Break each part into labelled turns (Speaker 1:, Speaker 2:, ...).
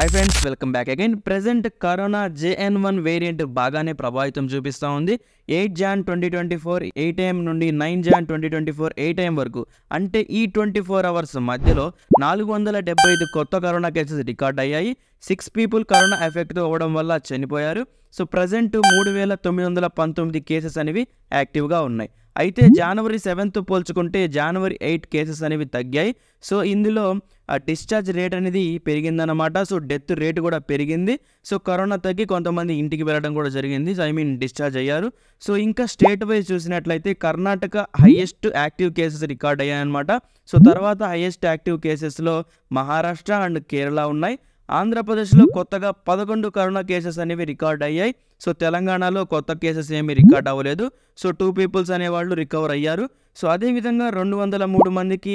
Speaker 1: Hi friends, welcome back again. Present Corona JN1 variant బాగానే ప్రభావితం చూపిస్తూ ఉంది. 8 Jan 2024 8 AM నుండి 9 Jan 2024 8 AM వరకు అంటే ఈ 24 అవర్స్ మధ్యలో 475 కొత్త కరోనా కేసెస్ రికార్డ్ అయ్యాయి. 6 పీపుల్ కరోనా ఎఫెక్ట్ అవ్వడం వల్ల చనిపోయారు. సో ప్రజెంట్ 3919 కేసెస్ అనేవి యాక్టివ్గా ఉన్నాయి. అయితే జనవరి 7th పోల్చుకుంటే జనవరి 8 కేసెస్ అనేవి తగ్గాయి. సో ఇందులో డిశ్చార్జ్ రేట్ అనేది పెరిగిందన్నమాట. సో డెత్ రేట్ కూడా పెరిగింది. సో కరోనా తగ్గి కొంతమంది ఇంటికి వెళ్ళడం కూడా జరిగింది. డిశ్చార్జ్ అయ్యారు. సో ఇంకా స్టేట్ వైజ్ చూసినట్లయితే Karnataka highest active cases record అయ్యాయన్నమాట. సో తర్వాత హైయెస్ట్ యాక్టివ్ కేసెస్లో మహారాష్ట్ర అండ్ కేరళ ఉన్నాయి. ఆంధ్రప్రదేశ్లో కొత్తగా 11 కరోనా కేసెస్ అనేవి రికార్డ్ అయ్యాయి. సో తెలంగాణలో కొత్త కేసెస్ ఏమీ రికార్డ్ అవ్వలేదు. సో 2 పీపుల్స్ అనేవాళ్ళు రికవర్ అయ్యారు. సో అదేవిధంగా 203 మందికి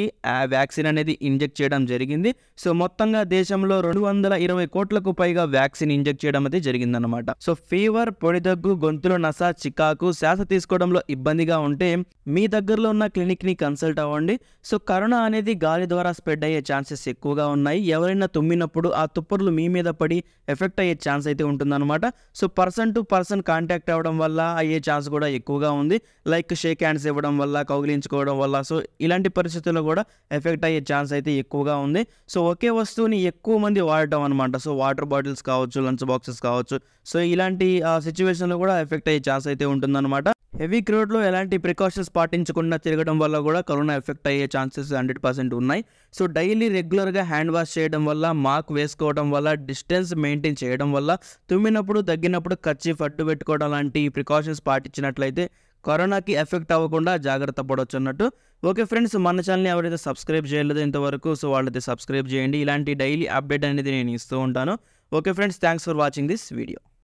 Speaker 1: వ్యాక్సిన్ అనేది ఇంజెక్ట్ చేయడం జరిగింది. సో మొత్తంగా దేశంలో 220 కోట్లకు పైగా వ్యాక్సిన్ ఇంజెక్ట్ చేయడం అయితే జరిగిందనమాట. సో ఫీవర్, పొడిదగ్గు, గొంతులో నస, చికాకు, శ్వాస తీసుకోవడంలో ఇబ్బందిగా ఉంటే మీ దగ్గరలో ఉన్న క్లినిక్ని కన్సల్ట్ అవ్వండి. సో కరోనా అనేది గాలి ద్వారా స్ప్రెడ్ అయ్యే ఛాన్సెస్ ఎక్కువగా ఉన్నాయి. ఎవరైనా తుమ్మినప్పుడు ఆ తుప్పర్లు మీ మీద పడి ఎఫెక్ట్ అయ్యే ఛాన్స్ అయితే ఉంటుందన్నమాట. So person to person contact అవ్వడం వల్ల అయ్యే ఛాన్స్ కూడా ఎక్కువగా ఉంది. లైక్ షేక్ హ్యాండ్స్ ఇవ్వడం వల్ల, కౌగిలించుకోవడం వల్ల, సో ఇలాంటి పరిస్థితుల్లో కూడా ఎఫెక్ట్ అయ్యే ఛాన్స్ అయితే ఎక్కువగా ఉంది. సో ఒకే వస్తువుని ఎక్కువ మంది వాడటం అనమాట. సో వాటర్ బాటిల్స్ కావచ్చు, లంచ్ బాక్సెస్ కావచ్చు, సో ఇలాంటి సిచ్యువేషన్లో కూడా ఎఫెక్ట్ అయ్యే ఛాన్స్ అయితే ఉంటుందన్నమాట. హెవీ క్రౌడ్లో ఎలాంటి ప్రికాషన్స్ పాటించకుండా తిరగడం వల్ల కూడా కరోనా ఎఫెక్ట్ అయ్యే ఛాన్సెస్ 100% ఉన్నాయి. సో డైలీ రెగ్యులర్గా హ్యాండ్ వాష్ చేయడం వల్ల, మాస్క్ వేసుకోవడం వల్ల, డిస్టెన్స్ మెయింటైన్ చేయడం వల్ల, తుమ్మినప్పుడు తగ్గినప్పుడు కర్చీఫ్ అడ్డు పెట్టుకోవడం లాంటి ప్రికాషన్స్ పాటించినట్లయితే కరోనాకి ఎఫెక్ట్ అవ్వకుండా జాగ్రత్త పడవచ్చు అన్నట్టు. ఓకే ఫ్రెండ్స్, మన ఛానల్ని ఎవరైతే సబ్స్క్రైబ్ చేయలేదో ఇంతవరకు, సో వాళ్ళైతే సబ్స్క్రైబ్ చేయండి. ఇలాంటి డైలీ అప్డేట్ అనేది నేను ఇస్తూ ఉంటాను. Okay friends, thanks for watching this video.